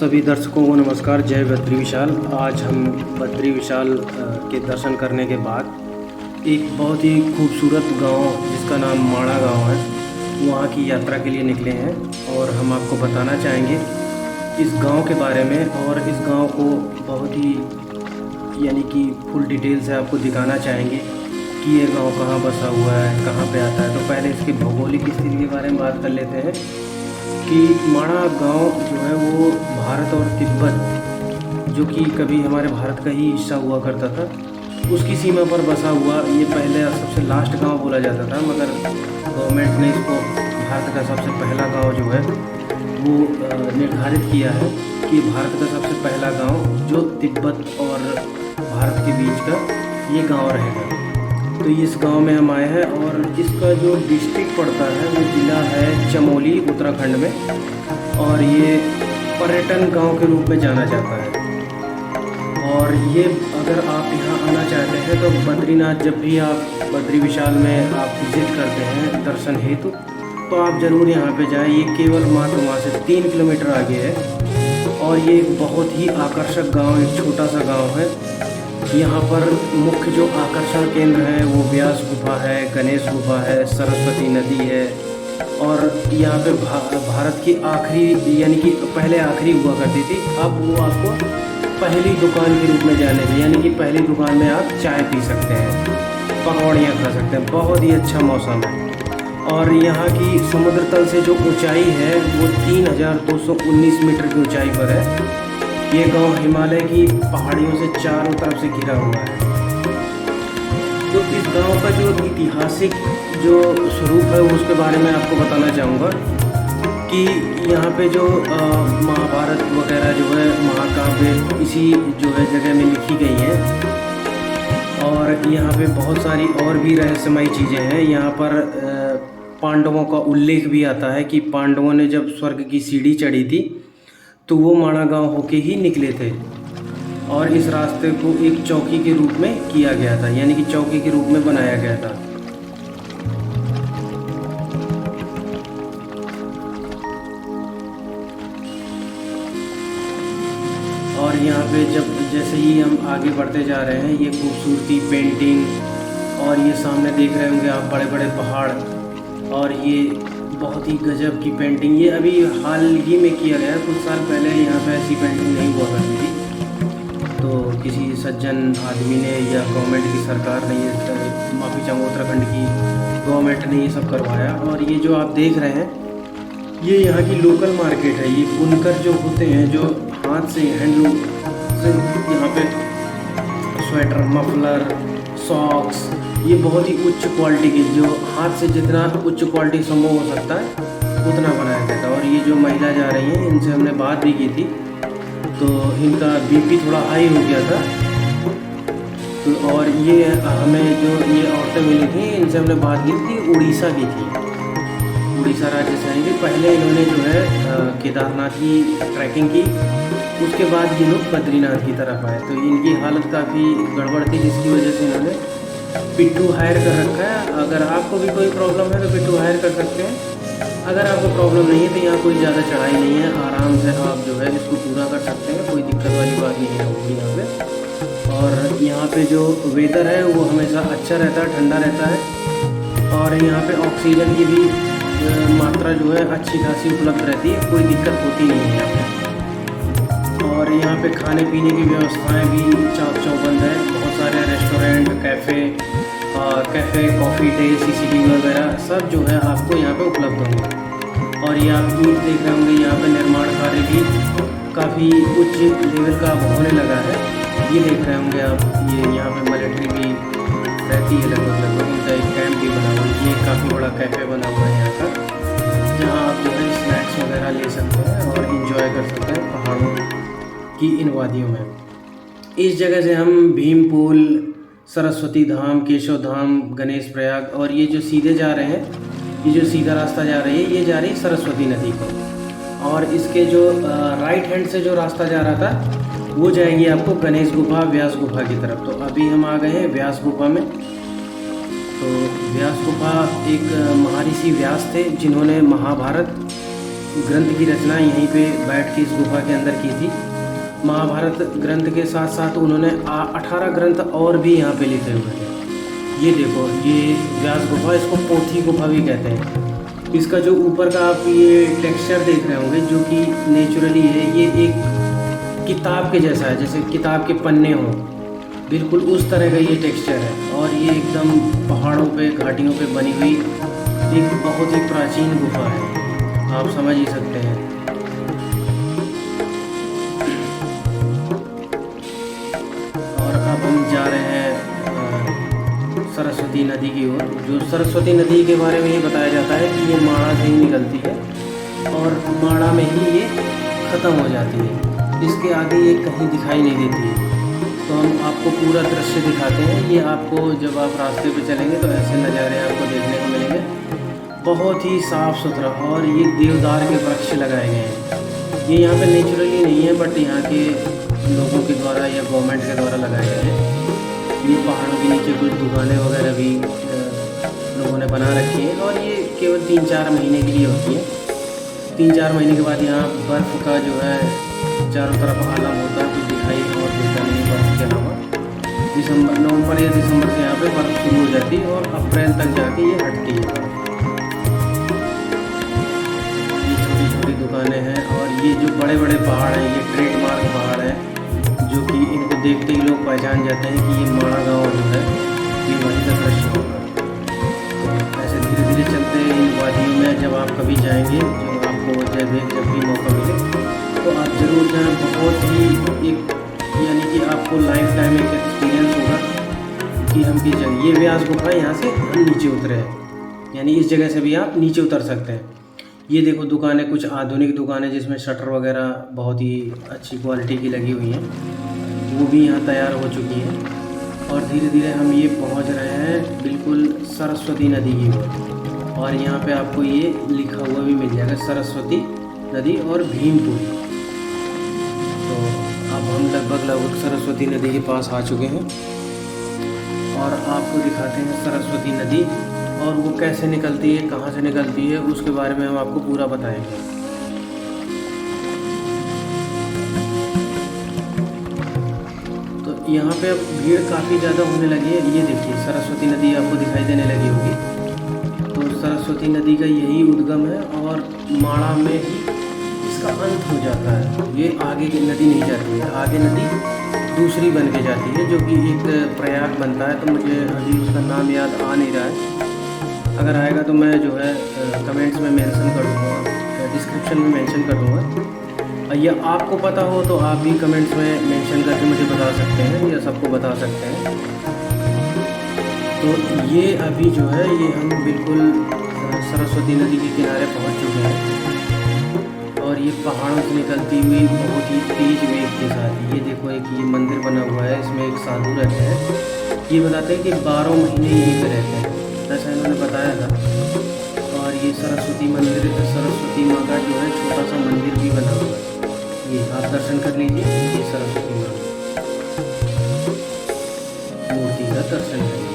सभी दर्शकों को नमस्कार। जय बद्री विशाल। आज हम बद्री विशाल के दर्शन करने के बाद एक बहुत ही खूबसूरत गांव जिसका नाम माणा गांव है, वहां की यात्रा के लिए निकले हैं और हम आपको बताना चाहेंगे इस गांव के बारे में और इस गांव को बहुत ही यानी कि फुल डिटेल से आपको दिखाना चाहेंगे कि ये गांव कहाँ बसा हुआ है, कहाँ पे आता है। तो पहले इसकी भौगोलिक स्थिति के बारे में बात कर लेते हैं कि माणा गांव जो है वो भारत और तिब्बत, जो कि कभी हमारे भारत का ही हिस्सा हुआ करता था, उसकी सीमा पर बसा हुआ ये पहले सबसे लास्ट गांव बोला जाता था, मगर गवर्नमेंट ने इसको भारत का सबसे पहला गांव जो है वो निर्धारित किया है कि भारत का सबसे पहला गांव जो तिब्बत और भारत के बीच का ये गांव रहेगा। तो इस गांव में हम आए हैं और इसका जो डिस्ट्रिक्ट पड़ता है वो ज़िला है चमोली, उत्तराखंड में, और ये पर्यटन गांव के रूप में जाना जाता है। और ये अगर आप यहाँ आना चाहते हैं तो बद्रीनाथ, जब भी आप बद्री विशाल में आप विज़िट करते हैं दर्शन हेतु, तो आप ज़रूर यहाँ पे जाएं। ये केवल मात्र वहाँ से 3 किलोमीटर आगे है और ये एक बहुत ही आकर्षक गांव, एक छोटा सा गांव है। यहाँ पर मुख्य जो आकर्षण केंद्र है वो व्यास गुफा है, गणेश गुफा है, सरस्वती नदी है, और यहाँ पे भारत की आखिरी यानी कि पहले आखिरी हुआ करती थी, अब वो आपको पहली दुकान के रूप में जाने थे, यानी कि पहली दुकान में आप चाय पी सकते हैं, पकौड़ियाँ खा सकते हैं। बहुत ही अच्छा मौसम है। और यहाँ की समुद्र तल से जो ऊंचाई है वो 3219 मीटर की ऊंचाई पर है। ये गांव हिमालय की पहाड़ियों से चारों तरफ से घिरा हुआ है। तो इस गांव का जो ऐतिहासिक जो स्वरूप है उसके बारे में आपको बताना चाहूँगा कि यहाँ पे जो महाभारत वगैरह जो है, महाकाव्य इसी जो है जगह में लिखी गई है। और यहाँ पे बहुत सारी और भी रहस्यमयी चीज़ें हैं। यहाँ पर पांडवों का उल्लेख भी आता है कि पांडवों ने जब स्वर्ग की सीढ़ी चढ़ी थी तो वो माणा गांव होके ही निकले थे, और इस रास्ते को एक चौकी के रूप में किया गया था, यानी कि चौकी के रूप में बनाया गया था। और यहाँ पे जब जैसे ही हम आगे बढ़ते जा रहे हैं, ये खूबसूरती पेंटिंग, और ये सामने देख रहे होंगे आप बड़े बड़े पहाड़, और ये बहुत ही गजब की पेंटिंग, ये अभी हाल ही में किया गया है। कुछ साल पहले यहाँ पे ऐसी पेंटिंग नहीं हुआ करती थी। तो किसी सज्जन आदमी ने या गवर्नमेंट की सरकार ने ये, माफ़ी चाहूँगा, उत्तराखंड की गवर्नमेंट ने ये सब करवाया। और ये जो आप देख रहे हैं ये यहाँ की लोकल मार्केट है। ये बुनकर जो होते हैं, जो हाथ से हैंडलूम से यहाँ पे स्वेटर, मफलर, सॉक्स, ये बहुत ही उच्च क्वालिटी की, जो हाथ से जितना उच्च क्वालिटी संभव हो सकता है उतना बनाया गया था। और ये जो महिला जा रही हैं इनसे हमने बात भी की थी, तो इनका बीपी थोड़ा हाई हो गया था। तो और ये हमें जो ये औरतें मिली थी इनसे हमने बात की थी, उड़ीसा की थी, उड़ीसा राज्य से आई थी। पहले इन्होंने जो है केदारनाथ की ट्रैकिंग की, उसके बाद ये लोग बद्रीनाथ की तरफ आए। तो इनकी हालत काफ़ी गड़बड़ थी, जिसकी वजह से इन्होंने पिट्ठू हायर कर रखा है। अगर आपको भी कोई प्रॉब्लम है तो पिट्ठू हायर कर सकते हैं। अगर आपको प्रॉब्लम नहीं है तो यहाँ कोई ज़्यादा चढ़ाई नहीं है, आराम से आप जो है इसको पूरा कर सकते हैं, कोई दिक्कत वाली बात नहीं है होगी यहाँ पे। और यहाँ पे जो वेदर है वो हमेशा अच्छा रहता है, ठंडा रहता है, और यहाँ पे ऑक्सीजन की भी मात्रा जो है अच्छी खासी उपलब्ध रहती है, कोई दिक्कत होती नहीं है यहाँ पे। और यहाँ पे खाने पीने की व्यवस्थाएँ भी चाक चौबंद है। बहुत सारे restaurant, cafe, coffee day, CCTV वगैरह सब जो है आपको यहाँ पे उपलब्ध होंगे। और ये आप ईंट देख रहे होंगे, यहाँ पे निर्माण कार्य भी काफ़ी उच्च लेवल का होने लगा है। ये देख रहे होंगे आप, ये यहाँ पे मिलिट्री भी रहती है लगभग उनका एक कैंप भी बना हुआ है। ये काफ़ी बड़ा कैफ़े बना हुआ है यहाँ का, जहाँ आप जो है स्नैक्स वगैरह ले सकते हैं और इंजॉय कर सकते हैं पहाड़ों की इन वादियों में। इस जगह से हम भीमपुल, सरस्वती धाम, केशव धाम, गणेश प्रयाग, और ये जो सीधे जा रहे हैं, ये जो सीधा रास्ता जा रही है, ये जा रही है सरस्वती नदी को। और इसके जो राइट हैंड से जो रास्ता जा रहा था वो जाएगी आपको गणेश गुफा, व्यास गुफा की तरफ। तो अभी हम आ गए हैं व्यास गुफा में। तो व्यास गुफा एक महर्षि व्यास थे जिन्होंने महाभारत ग्रंथ की रचना यहीं पे बैठ के इस गुफा के अंदर की थी। महाभारत ग्रंथ के साथ साथ उन्होंने 18 ग्रंथ और भी यहाँ पे लिखे हुए थे। ये देखो, ये व्यास गुफा, इसको पोथी गुफा भी कहते हैं। इसका जो ऊपर का आप ये टेक्सचर देख रहे होंगे जो कि नेचुरली है, ये एक किताब के जैसा है, जैसे किताब के पन्ने हों, बिल्कुल उस तरह का ये टेक्सचर है। और ये एकदम पहाड़ों पे, घाटियों पे बनी हुई एक बहुत ही प्राचीन गुफा है, आप समझ ही सकते हैं। और अब हम जा रहे हैं सरस्वती नदी की ओर। जो सरस्वती नदी के बारे में ये बताया जाता है कि ये माणा से ही निकलती है और माणा में ही ये ख़त्म हो जाती है, इसके आगे ये कहीं दिखाई नहीं देती है। तो हम आपको पूरा दृश्य दिखाते हैं। ये आपको जब आप रास्ते पे चलेंगे तो ऐसे नज़ारे आपको देखने को मिलेंगे, बहुत ही साफ़ सुथरा। और ये देवदार के वृक्ष लगाए गए हैं। ये यहाँ पे नेचुरली नहीं है, बट यहाँ के लोगों के द्वारा या गवर्नमेंट के द्वारा लगाए गए हैं। ये पहाड़ों के नीचे कुछ दुकानें वगैरह भी लोगों ने बना रखी हैं और ये केवल 3-4 महीने के लिए होती है। 3-4 महीने के बाद यहाँ बर्फ़ का जो है चारों तरफ आलम होता है, कुछ दिखाई और देता नहीं है बर्फ़ के अलावा। नवंबर या दिसंबर से यहाँ पे बर्फ़ शुरू हो जाती है और अप्रैल तक जाके ये हटती है। ये छोटी छोटी दुकानें हैं और ये जो बड़े बड़े पहाड़ हैं, ये ट्रेडमार्क पहाड़ है जो कि इनको देखते ही लोग पहचान जाते हैं कि ये माणा गाँव जो है ये वहीं का दृश्य होगा। तो ऐसे धीरे धीरे चलते इन वादियों में जब आप कभी जाएंगे, जो आपको जब भी मौका मिले तो आप ज़रूर जाएँ। बहुत ही एक यानी कि आपको लाइफ टाइम एक एक्सपीरियंस होगा कि हम किस जगह, ये व्यास गुफा है, यहाँ से हम नीचे उतरे हैं, यानी इस जगह से भी आप नीचे उतर सकते हैं। ये देखो दुकानें, कुछ आधुनिक दुकानें जिसमें शटर वगैरह बहुत ही अच्छी क्वालिटी की लगी हुई हैं, वो भी यहाँ तैयार हो चुकी हैं। और धीरे धीरे हम ये पहुँच रहे हैं बिल्कुल सरस्वती नदी की ओर। और यहाँ पे आपको ये लिखा हुआ भी मिल जाएगा, सरस्वती नदी और भीम पुल। तो अब हम लगभग सरस्वती नदी के पास आ चुके हैं और आपको दिखाते हैं सरस्वती नदी और वो कैसे निकलती है, कहाँ से निकलती है, उसके बारे में हम आपको पूरा बताएंगे। तो यहाँ पे अब भीड़ काफ़ी ज़्यादा होने लगी है। ये देखिए सरस्वती नदी आपको दिखाई देने लगी होगी। तो सरस्वती नदी का यही उद्गम है और माणा में ही इसका अंत हो जाता है। ये आगे की नदी नहीं जाती है, आगे नदी दूसरी बन के जाती है जो कि एक प्रयाग बनता है। तो मुझे अभी उसका नाम याद आ नहीं रहा है, अगर आएगा तो मैं जो है कमेंट्स में मेंशन कर दूँगा, डिस्क्रिप्शन में मेंशन कर दूँगा। या आपको पता हो तो आप भी कमेंट्स में मेंशन करके मुझे बता सकते हैं या सबको बता सकते हैं। तो ये अभी जो है ये हम बिल्कुल सरस्वती नदी के किनारे पहुंच चुके हैं और ये पहाड़ों से निकलती हुई बहुत ही तेज़ वेग के साथ, ये देखो एक ये मंदिर बना हुआ है, इसमें एक साधु रहते हैं। ये बताते हैं कि 12 महीने यहीं पर रहते हैं, ऐसा इन्होंने बताया था। और ये सरस्वती मंदिर, सरस्वती माँ का जो है छोटा सा मंदिर भी बना हुआ है, ये आप दर्शन कर लीजिए। ये सरस्वती माँ मूर्ति का दर्शन करिए।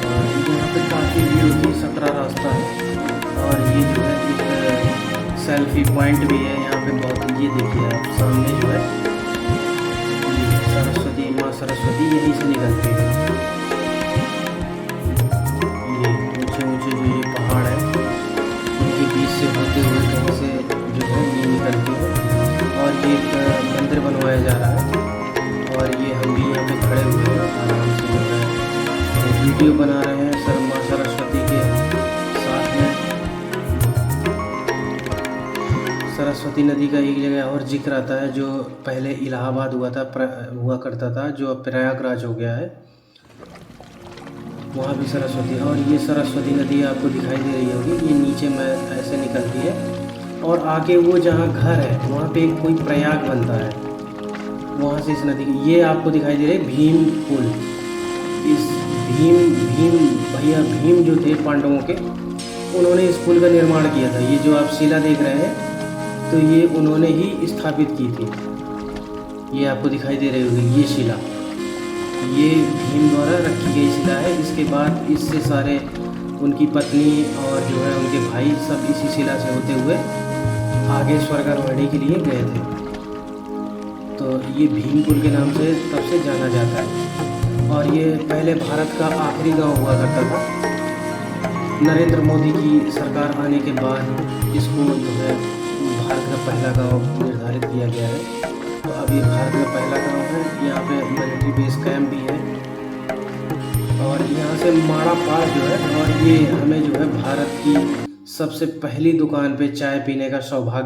और यहाँ पे काफ़ी भीड़ होती है, 17 रास्ता है और ये जो है एक सेल्फी पॉइंट भी है यहाँ पे बहुत। ये देखिए आप सामने जो है सरस्वती माँ, सरस्वती यहीं से निकलती है। ये ऊंचे ऊंचे जो ये पहाड़ है उनके बीच से होते हुए कहीं से जो है ये निकलती है और ये एक मंदिर बनवाया जा रहा है। और ये हम भी यहाँ पे खड़े हुए हैं आराम से जो है तो वीडियो बना रहे हैं सर माँ सरस्वती के साथ में। सरस्वती नदी का एक जगह और जिक्र आता है जो पहले इलाहाबाद हुआ करता था, जो अब प्रयागराज हो गया है, वहाँ भी सरस्वती। और ये सरस्वती नदी आपको दिखाई दे रही होगी, ये नीचे में ऐसे निकलती है और आगे वो जहाँ घर है वहाँ पे कोई प्रयाग बनता है, वहाँ से इस नदी की ये आपको दिखाई दे रही है भीम पुल। इस भीम भैया भीम जो थे पांडवों के, उन्होंने इस पुल का निर्माण किया था। ये जो आप शिला देख रहे हैं तो ये उन्होंने ही स्थापित की थी, ये आपको दिखाई दे रही होगी ये शिला। ये भीम द्वारा रखी गई शिला है। इसके बाद इससे सारे उनकी पत्नी और जो है उनके भाई सब इसी शिला से होते हुए आगे स्वर्गारोहणी के लिए गए थे। तो ये भीमपुर के नाम से तब से जाना जाता है और ये पहले भारत का आखिरी गांव हुआ करता था। नरेंद्र मोदी की सरकार आने के बाद इसको जो है भारत का पहला गांव निर्धारित किया गया है। तो अभी भारत का पहला गांव है। यहाँ पे मिलिट्री बेस कैंप भी है और यहाँ से माड़ा पास जो है, और ये हमें जो है भारत की सबसे पहली दुकान पे चाय पीने का सौभाग्य